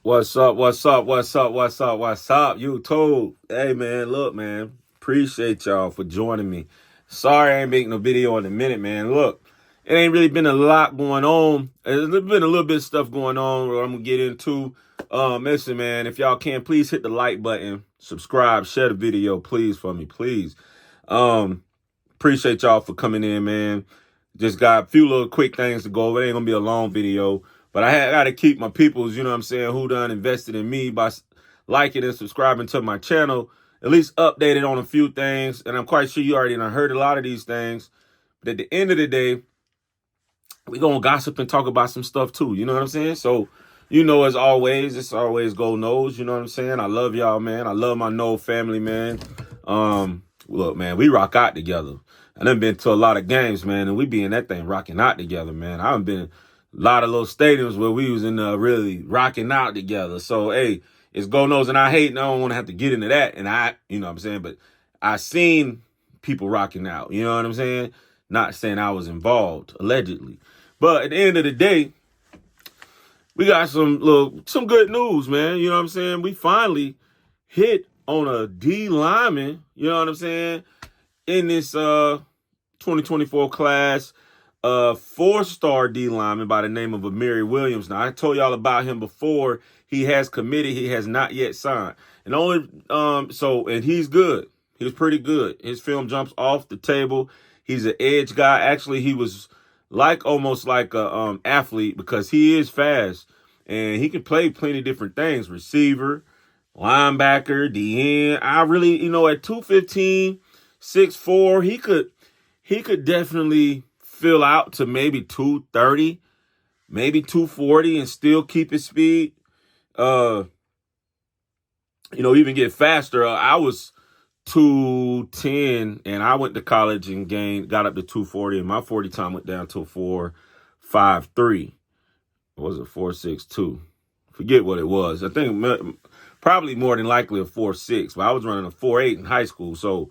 What's up? What's up? What's up? What's up? What's up? YouTube. Hey man, look, man. Appreciate y'all for joining me. Sorry I ain't making a video in a minute, man. Look, it ain't really been a lot going on. There's been a little bit of stuff going on where I'm gonna get into. Listen, man, if y'all can, please hit the like button, subscribe, share the video, please, for me, please. Um, Appreciate y'all for coming in, man. Just got a few little quick things to go over. It ain't gonna be a long video, but I got to keep my peoples, you know what I'm saying, who done invested in me by liking and subscribing to my channel, at least updated on a few things. And I'm quite sure you already done heard a lot of these things. But at the end of the day, we gonna gossip and talk about some stuff too. You know what I'm saying? So, as always, it's always Go Noles. You know what I'm saying? I love y'all, man. I love my Nole family, man. Look, man, we rock out together. I done been to a lot of games, man, and we be in that thing rocking out together, man. I've been a lot of little stadiums where we was in really rocking out together. So, hey, it's Go Noles, and I hate, and I don't want to have to get into that. And you know what I'm saying? But I seen people rocking out. You know what I'm saying? Not saying I was involved, allegedly. But at the end of the day, we got some good news, man. You know what I'm saying? We finally hit on a D lineman, you know what I'm saying, in this 2024 class, four-star D lineman by the name of Amiri Williams. Now, I told y'all about him before. He has committed. He has not yet signed. And and he's good. He was pretty good. His film jumps off the table. He's an edge guy. Actually, he was almost like a athlete because he is fast and he can play plenty of different things. Receiver, linebacker, DN. I really, at 215, 6'4", he could definitely fill out to maybe 230, maybe 240 and still keep his speed. Even get faster. I was 210 and I went to college and got up to 240 and my 40 time went down to 4.53. What was it? 4.62. Forget what it was. I think probably more than likely a 4.6, but I was running a 4.8 in high school. So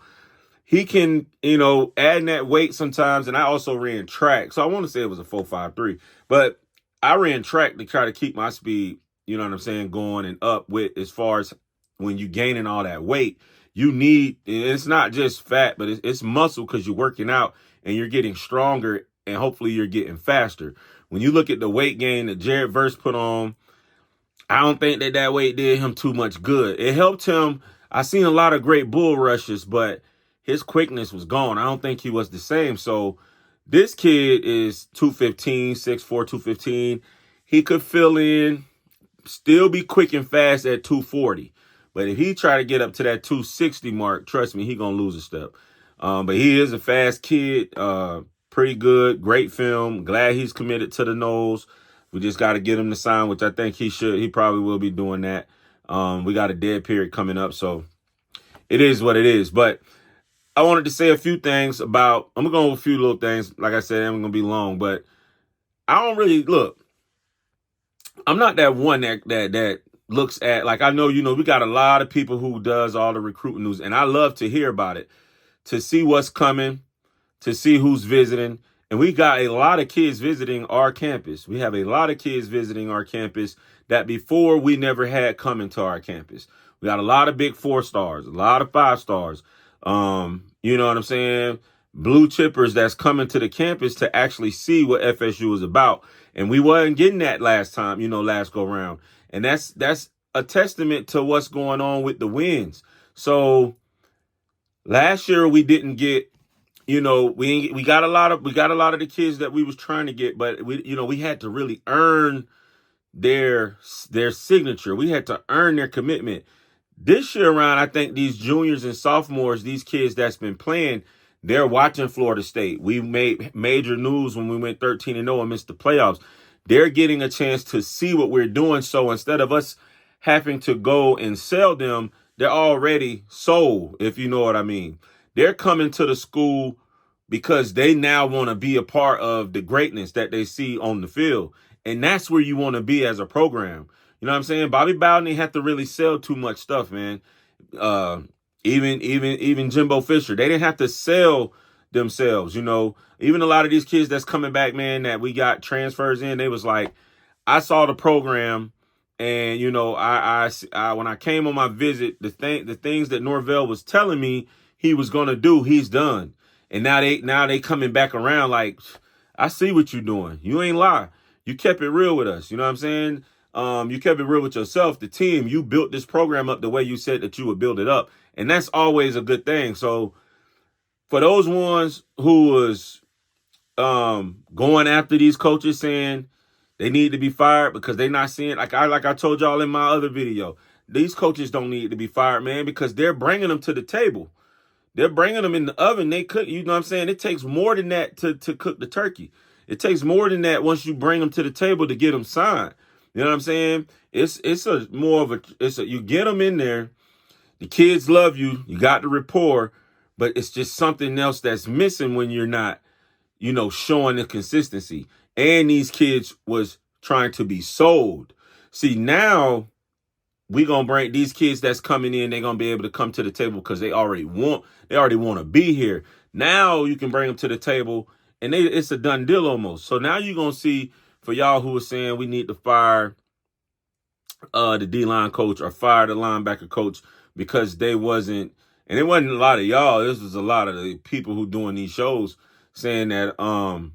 he can, add that weight sometimes. And I also ran track. So I want to say it was a 4.53, but I ran track to try to keep my speed, you know what I'm saying, going and up with as far as when you gaining all that weight. It's not just fat, but it's muscle because you're working out and you're getting stronger and hopefully you're getting faster. When you look at the weight gain that Jared Verse put on, I don't think that weight did him too much good. It helped him. I seen a lot of great bull rushes, but his quickness was gone. I don't think he was the same. So this kid is 215, 6'4", 215. He could fill in, still be quick and fast at 240. But if he try to get up to that 260 mark, trust me, he going to lose a step. But he is a fast kid, pretty good, great film. Glad he's committed to the Noles. We just got to get him to sign, which I think he should. He probably will be doing that. We got a dead period coming up, so it is what it is. But I wanted to say a few things I'm going to go over a few little things. Like I said, I'm going to be long, but I don't really, look, I'm not that one that looks at, like, I know, we got a lot of people who does all the recruiting news, and I love to hear about it, to see what's coming, to see who's visiting. And we got a lot of kids visiting our campus. We have a lot of kids visiting our campus that before we never had coming to our campus. We got a lot of big 4 stars, a lot of 5 stars. You know what I'm saying? Blue chippers that's coming to the campus to actually see what FSU is about. And we wasn't getting that last time, last go round. And that's a testament to what's going on with the wins. So last year we didn't get, we got a lot of the kids that we was trying to get, but we had to really earn their signature. We had to earn their commitment. This year around, I think these juniors and sophomores, these kids that's been playing, they're watching Florida State. We made major news when we went 13-0 and missed the playoffs. They're getting a chance to see what we're doing. So instead of us having to go and sell them, they're already sold, if you know what I mean. They're coming to the school because they now want to be a part of the greatness that they see on the field. And that's where you want to be as a program. You know what I'm saying? Bobby Bowden didn't have to really sell too much stuff, man. Even Jimbo Fisher, they didn't have to sell themselves. Even a lot of these kids that's coming back, man, that we got transfers in, they was like, I saw the program And when I came on my visit, the things that Norvell was telling me he was gonna do, he's done. And now they coming back around like, I see what you're doing. You ain't lie. You kept it real with us. You know what I'm saying? You kept it real with yourself, the team. You built this program up the way you said that you would build it up. And that's always a good thing. So for those ones who was going after these coaches saying they need to be fired because they not seeing, like I told y'all in my other video, these coaches don't need to be fired, man, because they're bringing them to the table. They're bringing them in the oven. They cook, you know what I'm saying? It takes more than that to cook the turkey. It takes more than that once you bring them to the table to get them signed. You know what I'm saying? It's you get them in there. The kids love you. You got the rapport, but it's just something else that's missing when you're not, showing the consistency. And these kids was trying to be sold. See, now we gonna bring these kids that's coming in, they're gonna be able to come to the table because they already want to be here. Now you can bring them to the table and it's a done deal almost. So now you're gonna see, for y'all who are saying we need to fire the D-line coach or fire the linebacker coach because they wasn't, and it wasn't a lot of y'all, this was a lot of the people who doing these shows saying that a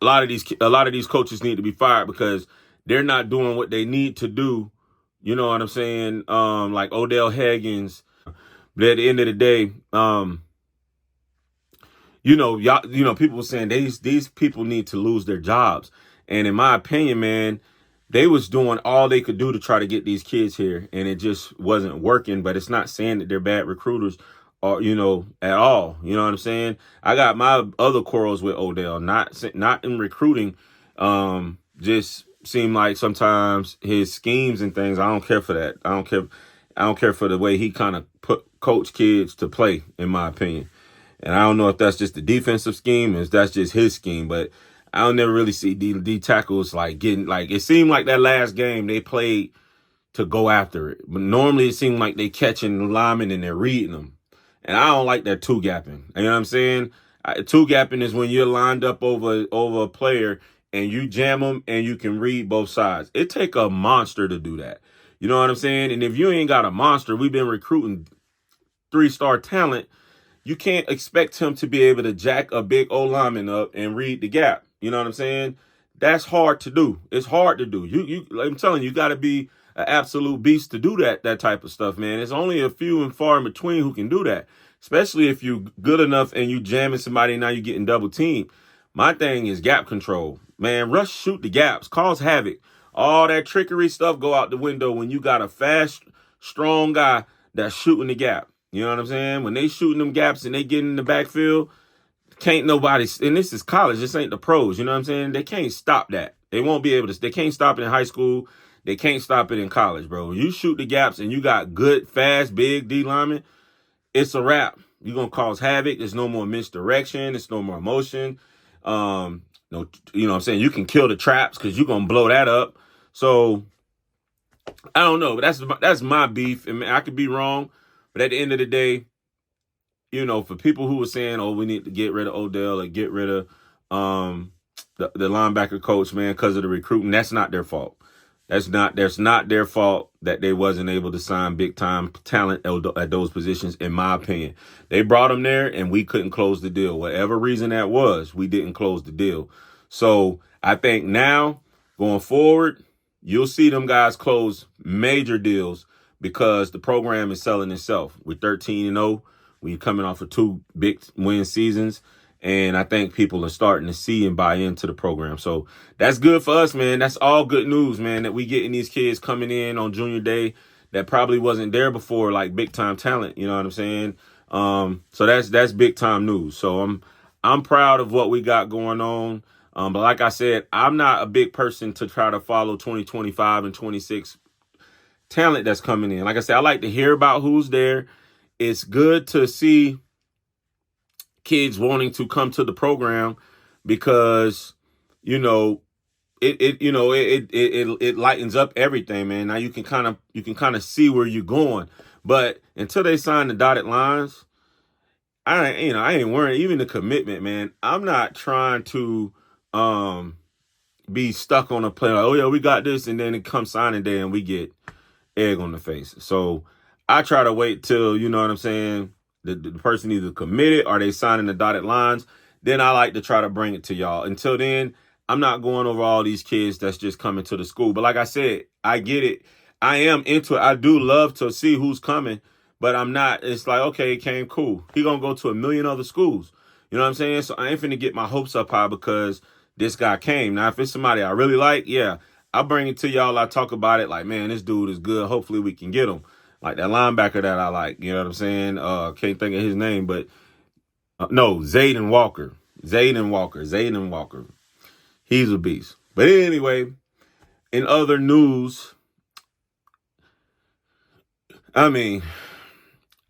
lot of these coaches need to be fired because they're not doing what they need to do. You know what I'm saying? Like Odell Haggins. But at the end of the day, people were saying these people need to lose their jobs. And in my opinion, man, they was doing all they could do to try to get these kids here, and it just wasn't working. But it's not saying that they're bad recruiters or, at all. You know what I'm saying? I got my other quarrels with Odell, not in recruiting. Just seem like sometimes his schemes and things, I don't care for that. I don't care for the way he kind of coach kids to play, in my opinion. And I don't know if that's just the defensive scheme, or if that's just his scheme, but I don't never really see D tackles like getting, like, it seemed like that last game they played to go after it. But normally it seemed like they catching linemen and they're reading them. And I don't like that two-gapping. You know what I'm saying? Two-gapping is when you're lined up over a player and you jam them and you can read both sides. It take a monster to do that. You know what I'm saying? And if you ain't got a monster, we've been recruiting 3-star talent, you can't expect him to be able to jack a big old lineman up and read the gap. You know what I'm saying? That's hard to do. It's hard to do. I'm telling you, you got to be an absolute beast to do that type of stuff, man. It's only a few and far in between who can do that, especially if you're good enough and you jamming somebody and now you're getting double teamed. My thing is gap control. Man, rush, shoot the gaps, cause havoc. All that trickery stuff go out the window when you got a fast, strong guy that's shooting the gap. You know what I'm saying? When they shooting them gaps and they get in the backfield, can't nobody, and this is college, this ain't the pros, you know what I'm saying? They can't stop that. They won't be able to, they can't stop it in high school. They can't stop it in college, bro. When you shoot the gaps and you got good, fast, big D linemen, it's a wrap. You're going to cause havoc. There's no more misdirection. There's no more motion. No, you know what I'm saying? You can kill the traps because you're going to blow that up. So, I don't know, but that's my beef. And I could be wrong, but at the end of the day, for people who were saying, oh, we need to get rid of Odell or get rid of the linebacker coach, man, because of the recruiting, that's not their fault. That's not their fault that they wasn't able to sign big time talent at those positions, in my opinion. They brought them there and we couldn't close the deal. Whatever reason that was, we didn't close the deal. So I think now going forward, you'll see them guys close major deals because the program is selling itself. We're 13-0. We're coming off of 2 big win seasons. And I think people are starting to see and buy into the program. So that's good for us, man. That's all good news, man, that we getting these kids coming in on junior day that probably wasn't there before, like big time talent. You know what I'm saying? So that's big time news. So I'm proud of what we got going on. But like I said, I'm not a big person to try to follow 2025 and 26 talent that's coming in. Like I said, I like to hear about who's there. It's good to see kids wanting to come to the program because, it lightens up everything, man. Now you can kind of see where you're going. But until they sign the dotted lines, I ain't worrying. Even the commitment, man. I'm not trying to, be stuck on a play like, oh yeah, we got this, and then it comes signing day and we get egg on the face. So I try to wait till, you know what I'm saying, the person either committed or they signing the dotted lines. Then I like to try to bring it to y'all. Until then, I'm not going over all these kids that's just coming to the school. But like I said, I get it. I am into it. I do love to see who's coming, but I'm not. It's like, okay, it came, cool. He gonna go to a million other schools. You know what I'm saying? So I ain't finna get my hopes up high because this guy came. Now, if it's somebody I really like, yeah, I'll bring it to y'all. I talk about it like, man, this dude is good. Hopefully we can get him. Like that linebacker that I like. You know what I'm saying? Can't think of his name, but no, Zayden Walker. He's a beast. But anyway, in other news, I mean,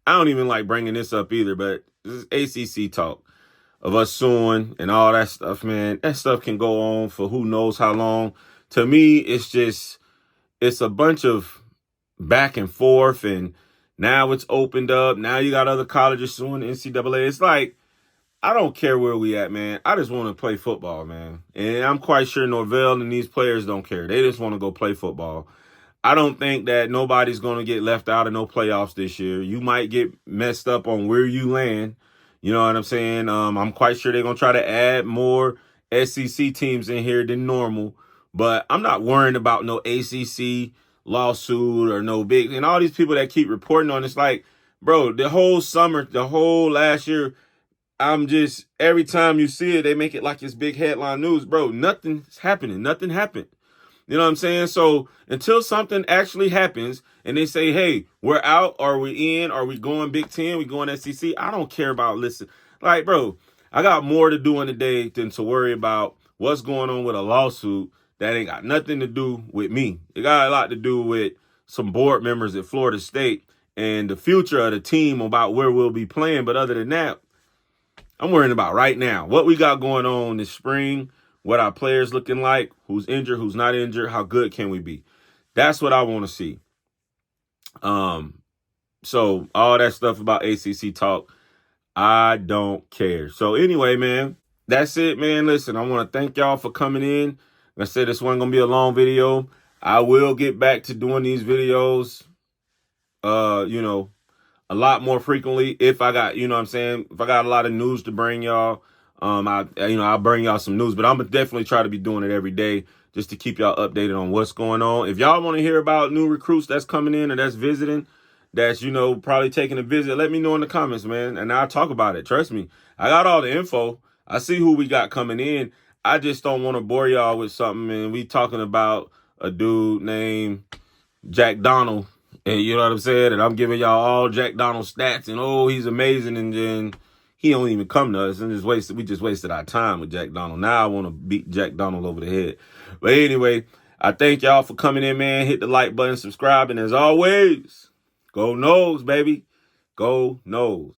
I don't even like bringing this up either, but this is ACC talk of us suing and all that stuff, man. That stuff can go on for who knows how long. To me, it's a bunch of back and forth, and now it's opened up. Now you got other colleges suing the NCAA. It's like, I don't care where we at, man. I just want to play football, man. And I'm quite sure Norvell and these players don't care. They just want to go play football. I don't think that nobody's going to get left out of no playoffs this year. You might get messed up on where you land. You know what I'm saying? I'm quite sure they're going to try to add more SEC teams in here than normal. But I'm not worrying about no ACC lawsuit or no big. And all these people that keep reporting on it's like, bro, the whole summer, the whole last year, every time you see it, they make it like it's big headline news. Bro, nothing's happening. Nothing happened. You know what I'm saying? So until something actually happens and they say, hey, we're out, or we in, or we going Big Ten, we going SEC, I don't care about listen. Like, bro, I got more to do in the day than to worry about what's going on with a lawsuit that ain't got nothing to do with me. It got a lot to do with some board members at Florida State and the future of the team about where we'll be playing. But other than that, I'm worrying about right now what we got going on this spring, what our players looking like, who's injured, who's not injured, how good can we be? That's what I want to see. So all that stuff about ACC talk, I don't care. So anyway, man, that's it, man. Listen, I want to thank y'all for coming in. Like I said, this wasn't going to be a long video. I will get back to doing these videos, a lot more frequently if I got, you know what I'm saying, if I got a lot of news to bring y'all. I'll bring y'all some news, but I'm gonna definitely try to be doing it every day just to keep y'all updated on what's going on. If y'all want to hear about new recruits that's coming in or that's visiting, that's, probably taking a visit, let me know in the comments, man, and I'll talk about it. Trust me, I got all the info. I see who we got coming in. I just don't want to bore y'all with something, and we talking about a dude named Jack Donald, and you know what I'm saying, and I'm giving y'all all Jack Donald stats, and oh, he's amazing, and then he don't even come to us, and we just wasted our time with Jack Donald. Now I want to beat Jack Donald over the head. But anyway, I thank y'all for coming in, man. Hit the like button, subscribe, and as always, go Noles, baby. Go Noles.